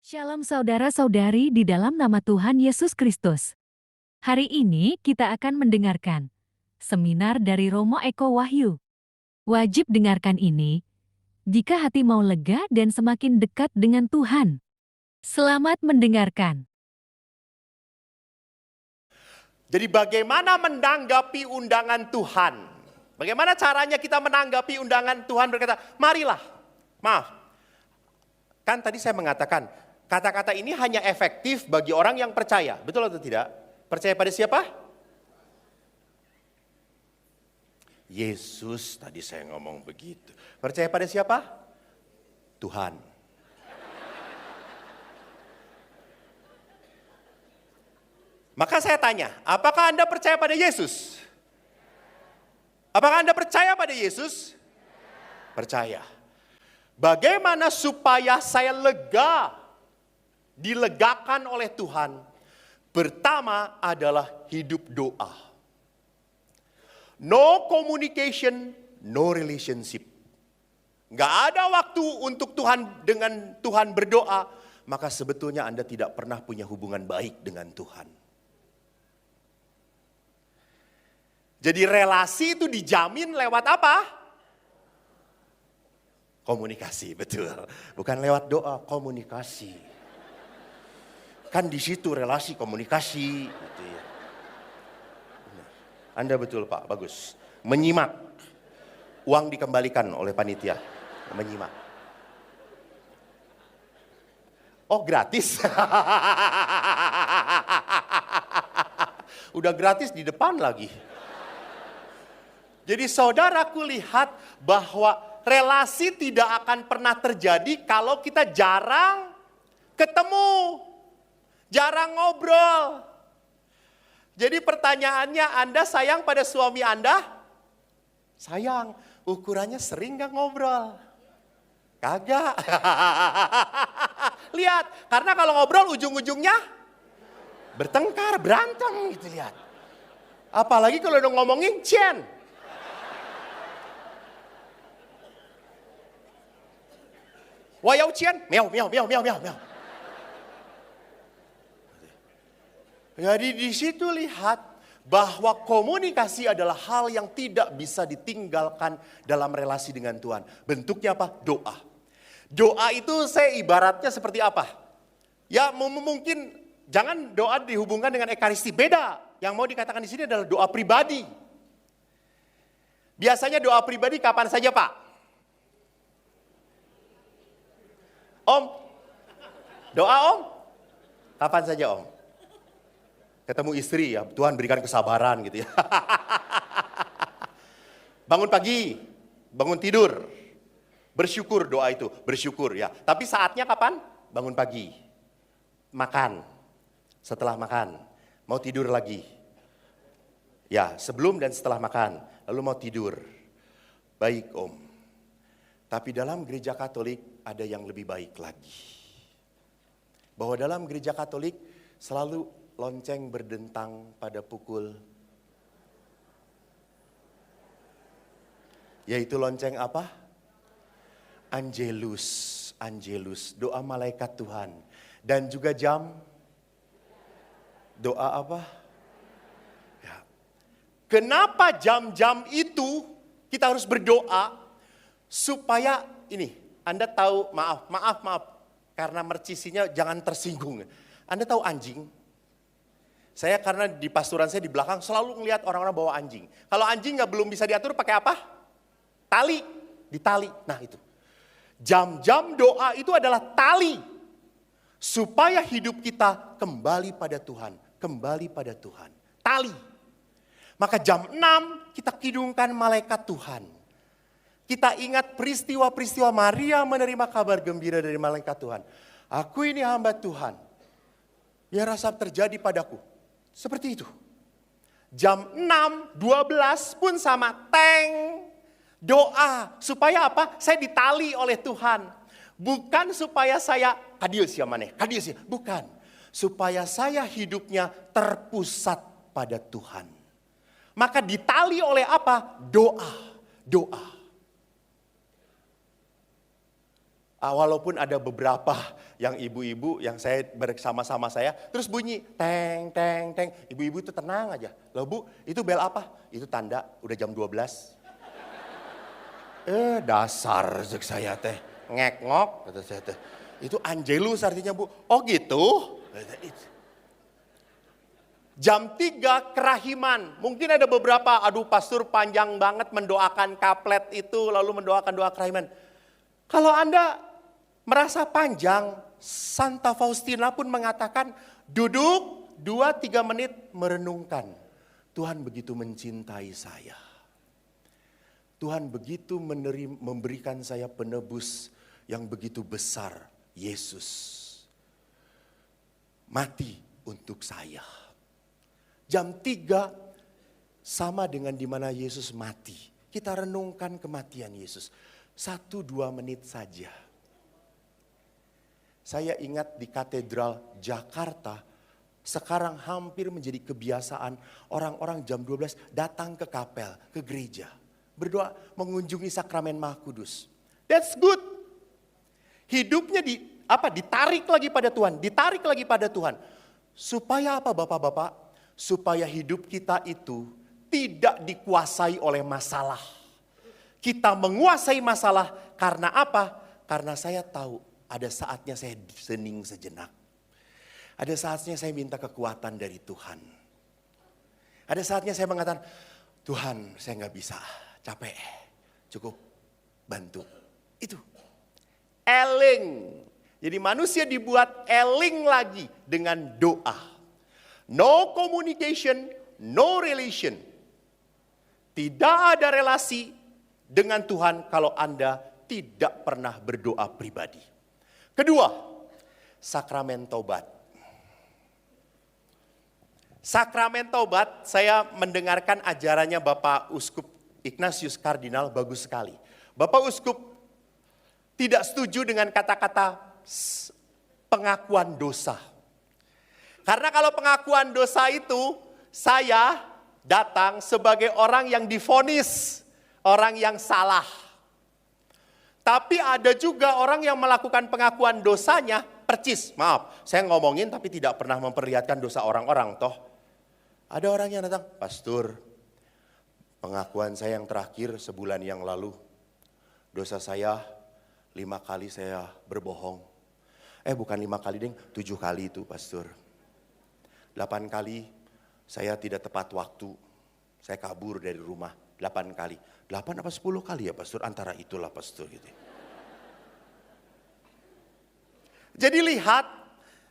Shalom saudara-saudari di dalam nama Tuhan Yesus Kristus. Hari ini kita akan mendengarkan seminar dari Romo Eko Wahyu. Wajib dengarkan ini jika hati mau lega dan semakin dekat dengan Tuhan. Selamat mendengarkan. Jadi bagaimana menanggapi undangan Tuhan? Bagaimana caranya kita menanggapi undangan Tuhan berkata, marilah, maaf. Kan tadi saya mengatakan, kata-kata ini hanya efektif bagi orang yang percaya. Betul atau tidak? Percaya pada siapa? Yesus, tadi saya ngomong begitu. Percaya pada siapa? Tuhan. Maka saya tanya, apakah Anda percaya pada Yesus? Apakah Anda percaya pada Yesus? Percaya. Bagaimana supaya saya lega, dilegakan oleh Tuhan? Pertama adalah hidup doa. No communication, no relationship. Nggak ada waktu untuk dengan Tuhan berdoa, maka sebetulnya Anda tidak pernah punya hubungan baik dengan Tuhan. Jadi relasi itu dijamin lewat apa? Komunikasi, betul. Bukan lewat doa, komunikasi. Kan di situ relasi komunikasi. Gitu ya. Benar. Anda betul Pak, bagus. Menyimak. Uang dikembalikan oleh panitia. Menyimak. Oh gratis. Udah gratis di depan lagi. Jadi saudaraku lihat bahwa relasi tidak akan pernah terjadi kalau kita jarang ketemu, jarang ngobrol. Jadi pertanyaannya, Anda sayang pada suami Anda? Sayang, ukurannya sering gak ngobrol? Kagak. Lihat, karena kalau ngobrol ujung-ujungnya bertengkar, berantem gitu lihat. Apalagi kalau udah ngomongin Chen. Wayau Cian, meow, meow, meow, meow, meow, meow. Jadi di situ lihat bahwa komunikasi adalah hal yang tidak bisa ditinggalkan dalam relasi dengan Tuhan. Bentuknya apa? Doa. Doa itu saya ibaratnya seperti apa? Ya mungkin jangan doa dihubungkan dengan ekaristi, beda. Yang mau dikatakan di sini adalah doa pribadi. Biasanya doa pribadi kapan saja Pak? Om, doa Om, kapan saja Om? Ketemu istri ya, Tuhan berikan kesabaran gitu ya. Bangun pagi, bangun tidur, bersyukur doa itu, bersyukur ya. Tapi saatnya kapan? Bangun pagi, makan, setelah makan, mau tidur lagi. Ya, sebelum dan setelah makan, lalu mau tidur. Baik Om. Tapi dalam gereja Katolik ada yang lebih baik lagi. Bahwa dalam gereja Katolik selalu lonceng berdentang pada pukul. Yaitu lonceng apa? Angelus, Angelus, doa malaikat Tuhan. Dan juga jam, doa apa? Ya. Kenapa jam-jam itu kita harus berdoa? Supaya ini, Anda tahu, maaf, karena mercisinya jangan tersinggung. Anda tahu anjing? Saya karena di pastoran saya di belakang selalu ngelihat orang-orang bawa anjing. Kalau anjing belum bisa diatur pakai apa? Tali, ditali. Nah itu. Jam-jam doa itu adalah tali. Supaya hidup kita kembali pada Tuhan. Kembali pada Tuhan. Tali. Maka jam 6 kita kidungkan malaikat Tuhan. Kita ingat peristiwa-peristiwa Maria menerima kabar gembira dari malaikat Tuhan. Aku ini hamba Tuhan. Biar rasa terjadi padaku. Seperti itu. Jam 6, 12 pun sama. Teng. Doa. Supaya apa? Saya ditali oleh Tuhan. Bukan supaya saya kadius ya maneh. Kadius ya. Bukan. Supaya saya hidupnya terpusat pada Tuhan. Maka ditali oleh apa? Doa. Doa. Walaupun ada beberapa yang ibu-ibu yang saya bersama-sama saya, terus bunyi teng teng teng. Ibu-ibu itu tenang aja. Loh Bu, itu bel apa? Itu tanda udah jam 12. Dasar cek saya teh. Ngek-ngok kata saya teh. Itu angelus artinya Bu. Oh gitu. Jam 3 kerahiman. Mungkin ada beberapa, aduh pastor panjang banget mendoakan kaplet itu, lalu mendoakan doa kerahiman. Kalau Anda merasa panjang, Santa Faustina pun mengatakan, duduk 2-3 menit merenungkan. Tuhan begitu mencintai saya. Tuhan begitu memberikan saya penebus yang begitu besar, Yesus. Mati untuk saya. Jam 3 sama dengan di mana Yesus mati. Kita renungkan kematian Yesus. 1-2 menit saja. Saya ingat di katedral Jakarta, sekarang hampir menjadi kebiasaan orang-orang jam 12 datang ke kapel, ke gereja. Berdoa mengunjungi sakramen Maha Kudus. That's good. Hidupnya ditarik lagi pada Tuhan, ditarik lagi pada Tuhan. Supaya apa Bapak-bapak? Supaya hidup kita itu tidak dikuasai oleh masalah. Kita menguasai masalah karena apa? Karena saya tahu ada saatnya saya hening sejenak. Ada saatnya saya minta kekuatan dari Tuhan. Ada saatnya saya mengatakan, Tuhan saya nggak bisa, capek, cukup bantu. Itu eling. Jadi manusia dibuat eling lagi dengan doa. No communication, no relation. Tidak ada relasi dengan Tuhan kalau Anda tidak pernah berdoa pribadi. Kedua, sakramen tobat. Sakramen tobat, saya mendengarkan ajarannya Bapak Uskup Ignatius Kardinal, bagus sekali. Bapak Uskup tidak setuju dengan kata-kata pengakuan dosa. Karena kalau pengakuan dosa itu, saya datang sebagai orang yang divonis, orang yang salah. Tapi ada juga orang yang melakukan pengakuan dosanya percis. Maaf, saya ngomongin tapi tidak pernah memperlihatkan dosa orang-orang toh. Ada orang yang datang, Pastor, pengakuan saya yang terakhir sebulan yang lalu, dosa saya 5 kali saya berbohong. Bukan 5 kali deng, 7 kali itu Pastor. 8 kali saya tidak tepat waktu, saya kabur dari rumah 8 kali. 8 apa 10 kali ya Pastor, antara itulah Pastor gitu. Jadi lihat,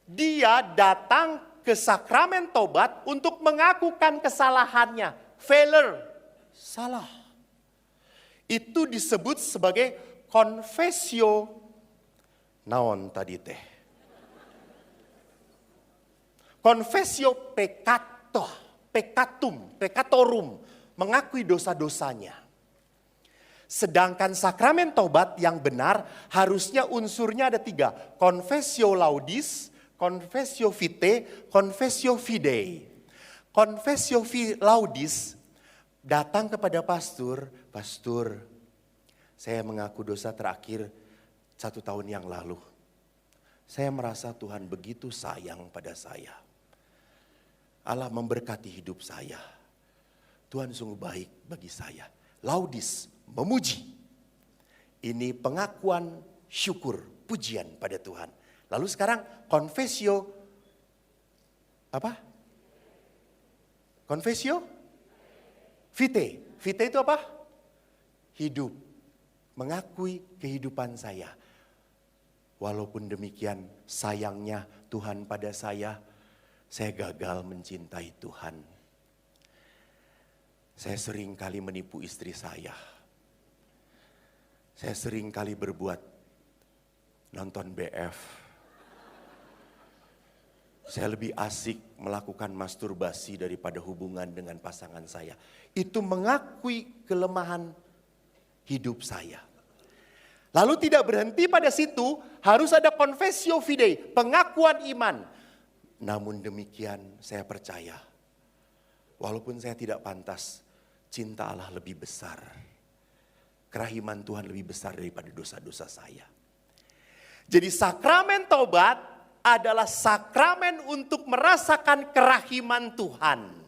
dia datang ke sakramen tobat untuk mengakukan kesalahannya. Failure, salah. Itu disebut sebagai confessio naon tadi teh. Confessio peccatorum, mengakui dosa-dosanya. Sedangkan sakramen tobat yang benar harusnya unsurnya ada 3. Confessio laudis, confessio vitae, confessio fidei. Confessio laudis datang kepada pastor, Pastor, saya mengaku dosa terakhir 1 tahun yang lalu. Saya merasa Tuhan begitu sayang pada saya. Allah memberkati hidup saya. Tuhan sungguh baik bagi saya. Laudis, memuji. Ini pengakuan syukur, pujian pada Tuhan. Lalu sekarang confessio apa? Confessio vitae. Vitae itu apa? Hidup. Mengakui kehidupan saya. Walaupun demikian sayangnya Tuhan pada saya gagal mencintai Tuhan. Saya sering kali menipu istri saya. Saya sering kali berbuat nonton BF. Saya lebih asik melakukan masturbasi daripada hubungan dengan pasangan saya. Itu mengakui kelemahan hidup saya. Lalu tidak berhenti pada situ, harus ada confessio fidei, pengakuan iman. Namun demikian saya percaya, walaupun saya tidak pantas, cinta Allah lebih besar. Kerahiman Tuhan lebih besar daripada dosa-dosa saya. Jadi sakramen tobat adalah sakramen untuk merasakan kerahiman Tuhan.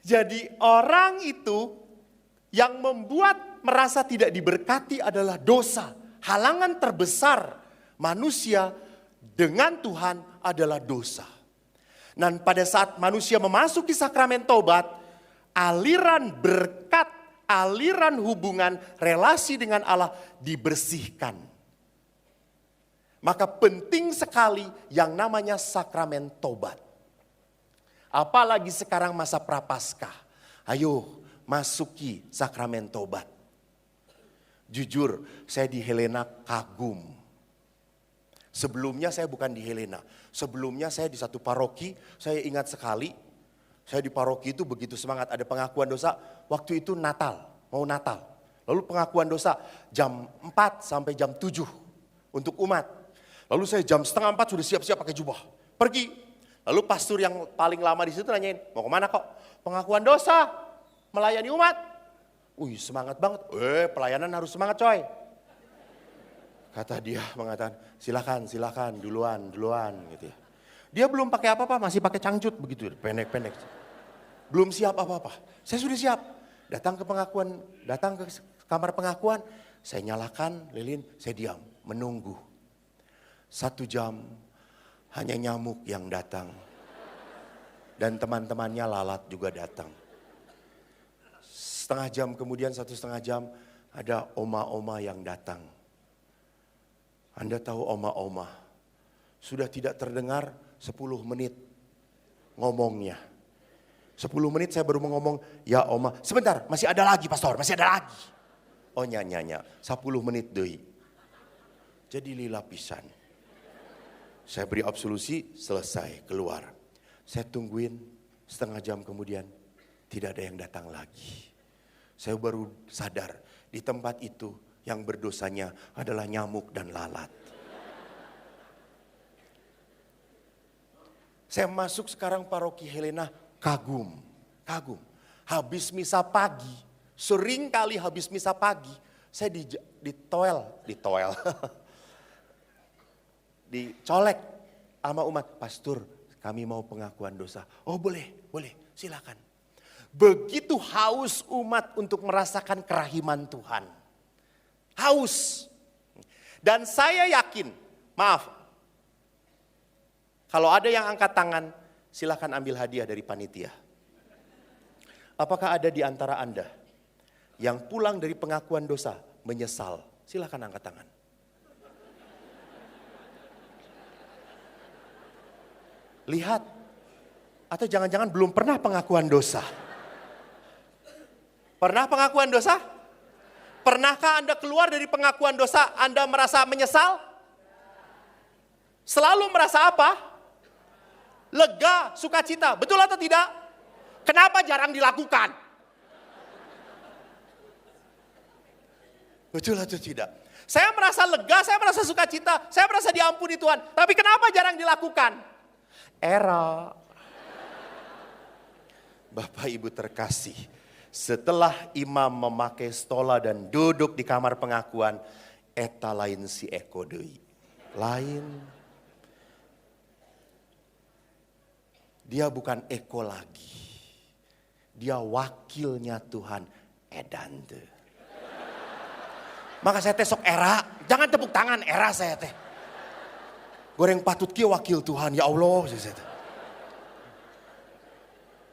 Jadi orang itu yang membuat merasa tidak diberkati adalah dosa. Halangan terbesar manusia dengan Tuhan adalah dosa. Dan pada saat manusia memasuki sakramen tobat, aliran berkat, aliran hubungan, relasi dengan Allah dibersihkan. Maka penting sekali yang namanya sakramen tobat. Apalagi sekarang masa prapaskah. Ayo masuki sakramen tobat. Jujur, saya di Helena kagum. Sebelumnya saya bukan di Helena. Sebelumnya saya di satu paroki, saya ingat sekali. Saya di paroki itu begitu semangat, ada pengakuan dosa. Waktu itu Natal, mau Natal. Lalu pengakuan dosa jam 4 sampai jam 7 untuk umat. Lalu saya jam setengah 4 sudah siap-siap pakai jubah. Pergi. Lalu pastor yang paling lama di situ nanyain, mau kemana kok? Pengakuan dosa, melayani umat. Wih semangat banget, pelayanan harus semangat coy. Kata dia mengatakan, silakan duluan gitu ya. Dia belum pakai apa-apa, masih pakai cangcut begitu, pendek-pendek. Belum siap apa-apa, saya sudah siap. Datang ke kamar pengakuan, saya nyalakan lilin, saya diam, menunggu. 1 jam, hanya nyamuk yang datang. Dan teman-temannya lalat juga datang. Setengah jam kemudian, 1,5 jam, ada oma-oma yang datang. Anda tahu oma-oma, sudah tidak terdengar 10 menit ngomongnya. 10 menit saya baru mau ngomong, ya oma, sebentar masih ada lagi pastor, masih ada lagi. Oh nyanya, 10 menit deh. Jadi lila pisan. Saya beri absolusi, selesai, keluar. Saya tungguin 1/2 jam kemudian, tidak ada yang datang lagi. Saya baru sadar, di tempat itu yang berdosanya adalah nyamuk dan lalat. Saya masuk sekarang paroki Helena, kagum. Habis misa pagi, sering kali habis misa pagi, saya dicolek sama umat, pastor kami mau pengakuan dosa. Oh boleh, silakan. Begitu haus umat untuk merasakan kerahiman Tuhan. Haus. Dan saya yakin, maaf, kalau ada yang angkat tangan, silakan ambil hadiah dari panitia. Apakah ada di antara Anda yang pulang dari pengakuan dosa menyesal? Silakan angkat tangan. Lihat, atau jangan-jangan belum pernah pengakuan dosa. Pernah pengakuan dosa? Pernahkah Anda keluar dari pengakuan dosa, Anda merasa menyesal? Selalu merasa apa? Lega, sukacita, betul atau tidak? Kenapa jarang dilakukan? Betul atau tidak? Saya merasa lega, saya merasa sukacita, saya merasa diampuni Tuhan. Tapi kenapa jarang dilakukan? Era. Bapak Ibu terkasih, setelah imam memakai stola dan duduk di kamar pengakuan, eta lain si Eko deui. Lain. Dia bukan Eko lagi. Dia wakilnya Tuhan, edan teu. Maka saya sok era, jangan tepuk tangan era saya teh. Goreng patut kia wakil Tuhan, ya Allah.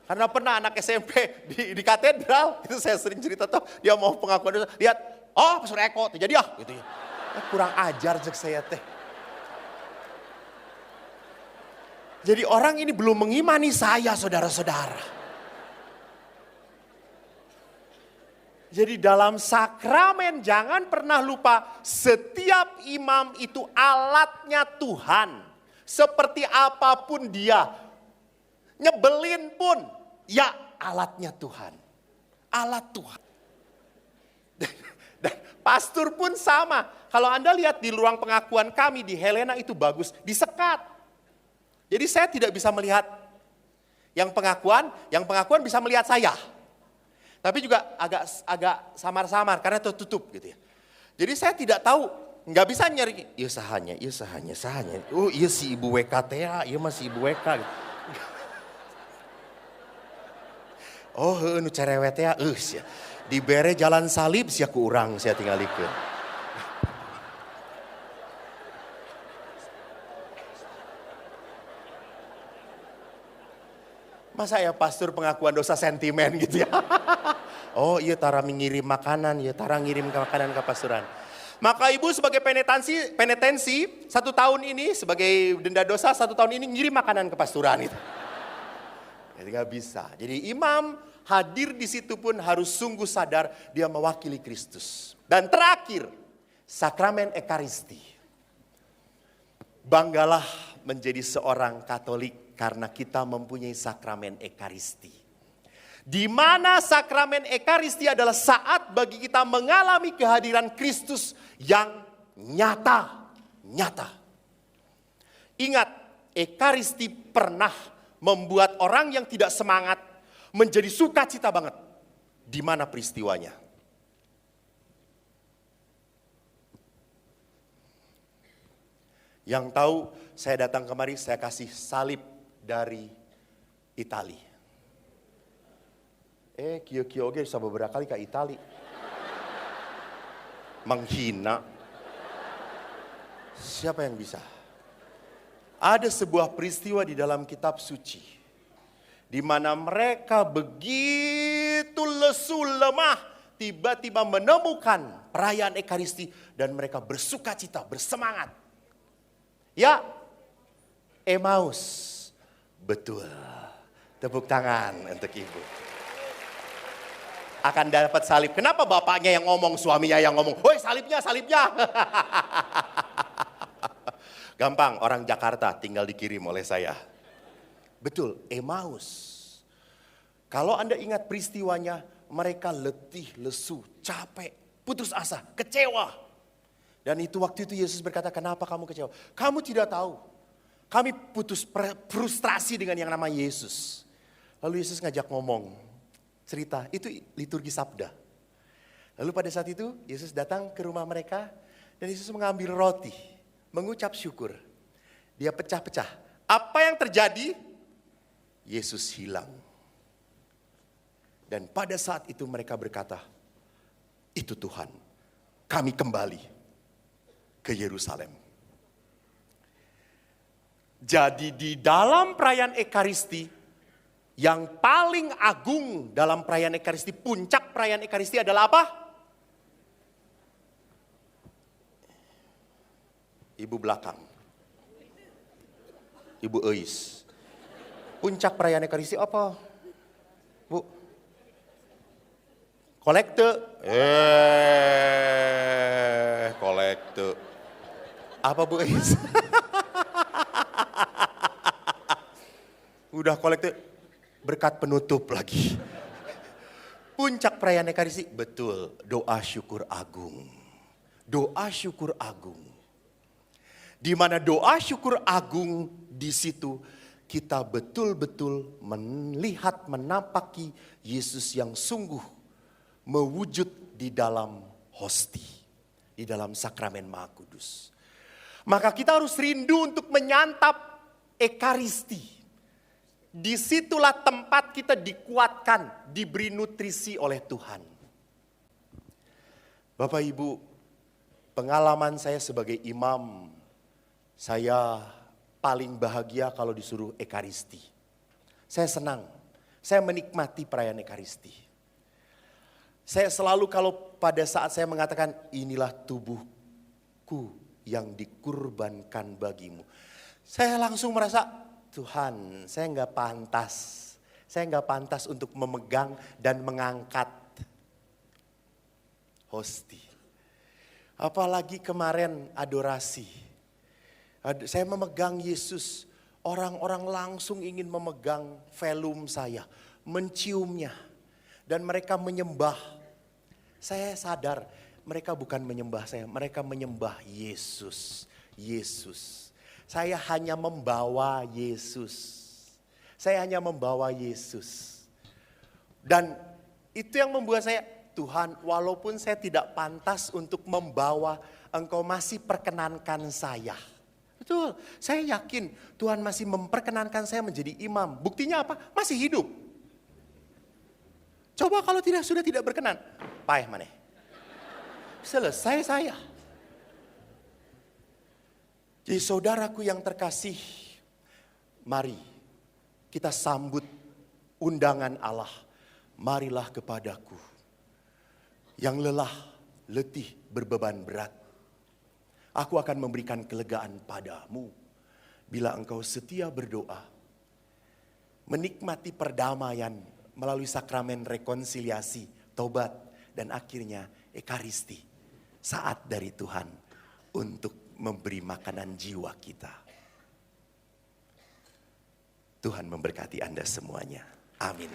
Karena pernah anak SMP di katedral, itu saya sering cerita tuh, dia mau pengakuan dosa, lihat, oh Pastor Eko, jadi ah gitu ya. Kurang ajar cek saya teh. Jadi orang ini belum mengimani saya saudara-saudara. Jadi dalam sakramen jangan pernah lupa setiap imam itu alatnya Tuhan. Seperti apapun dia. Nyebelin pun ya alatnya Tuhan. Alat Tuhan. Dan pastor pun sama. Kalau Anda lihat di ruang pengakuan kami di Helena itu bagus. Disekat. Jadi saya tidak bisa melihat yang pengakuan bisa melihat saya. Tapi juga agak samar-samar karena tertutup gitu ya. Jadi saya tidak tahu, nggak bisa nyari, iya sahanya. Oh iya si ibu WKTA, iya masih ibu WK. Oh nu cerewet ya, sia. Dibere jalan salib sia ku urang sia tinggalikeun. Masa ya pastor pengakuan dosa sentimen gitu ya. Oh iya tara mengirim makanan, ya tara ngirim makanan ke pastoran. Maka ibu sebagai penetensi 1 tahun ini sebagai denda dosa 1 tahun ini ngirim makanan ke pastoran itu. Jadi nggak bisa. Jadi imam hadir di situ pun harus sungguh sadar dia mewakili Kristus. Dan terakhir, sakramen Ekaristi. Banggalah menjadi seorang Katolik karena kita mempunyai sakramen Ekaristi. Di mana sakramen Ekaristi adalah saat bagi kita mengalami kehadiran Kristus yang nyata. Ingat, Ekaristi pernah membuat orang yang tidak semangat menjadi sukacita banget. Di mana peristiwanya? Yang tahu saya datang kemari, saya kasih salib dari Itali. Kio oge bisa beberapa kali ke Itali. Menghina. Siapa yang bisa? Ada sebuah peristiwa di dalam kitab suci. Di mana mereka begitu lesu lemah. Tiba-tiba menemukan perayaan Ekaristi. Dan mereka bersukacita, bersemangat. Ya, Emmaus. Betul. Tepuk tangan untuk ibu. Akan dapat salib. Kenapa bapaknya yang ngomong, suaminya yang ngomong, woi salibnya. Gampang, orang Jakarta tinggal dikirim oleh saya. Betul, Emmaus. Kalau Anda ingat peristiwanya, mereka letih, lesu, capek, putus asa, kecewa. Dan itu waktu itu Yesus berkata, kenapa kamu kecewa? Kamu tidak tahu. Kami putus frustrasi dengan yang nama Yesus. Lalu Yesus ngajak ngomong, cerita, itu liturgi sabda. Lalu pada saat itu Yesus datang ke rumah mereka dan Yesus mengambil roti, mengucap syukur. Dia pecah-pecah. Apa yang terjadi? Yesus hilang. Dan pada saat itu mereka berkata, itu Tuhan, kami kembali ke Yerusalem. Jadi di dalam perayaan Ekaristi, yang paling agung dalam perayaan Ekaristi, puncak perayaan Ekaristi adalah apa? Ibu belakang. Ibu Eis. Puncak perayaan Ekaristi apa? Bu? Kolekte. Kolekte. Apa Bu Eis? Udah kolekte, berkat penutup lagi. Puncak perayaan Ekaristi, betul, doa syukur agung. Doa syukur agung. Di mana doa syukur agung di situ kita betul-betul melihat, menapaki Yesus yang sungguh mewujud di dalam hosti, di dalam sakramen Maha Kudus. Maka kita harus rindu untuk menyantap Ekaristi. Disitulah tempat kita dikuatkan, diberi nutrisi oleh Tuhan. Bapak Ibu, pengalaman saya sebagai imam, saya paling bahagia kalau disuruh Ekaristi. Saya senang, saya menikmati perayaan Ekaristi. Saya selalu kalau pada saat saya mengatakan inilah tubuhku yang dikurbankan bagimu. Saya langsung merasa, Tuhan, saya nggak pantas. Saya nggak pantas untuk memegang dan mengangkat hosti. Apalagi kemarin adorasi. Saya memegang Yesus. Orang-orang langsung ingin memegang velum saya. Menciumnya. Dan mereka menyembah. Saya sadar mereka bukan menyembah saya. Mereka menyembah Yesus. Yesus. Saya hanya membawa Yesus. Saya hanya membawa Yesus. Dan itu yang membuat saya, Tuhan, walaupun saya tidak pantas untuk membawa, Engkau masih perkenankan saya. Betul, saya yakin Tuhan masih memperkenankan saya menjadi imam. Buktinya apa? Masih hidup. Coba kalau sudah tidak berkenan, paeh maneh. Selesai saya. Jadi saudaraku yang terkasih, mari kita sambut undangan Allah. Marilah kepadaku yang lelah, letih, berbeban berat. Aku akan memberikan kelegaan padamu bila engkau setia berdoa, menikmati perdamaian melalui sakramen rekonsiliasi, tobat, dan akhirnya ekaristi, saat dari Tuhan untuk memberi makanan jiwa kita. Tuhan memberkati Anda semuanya. Amin.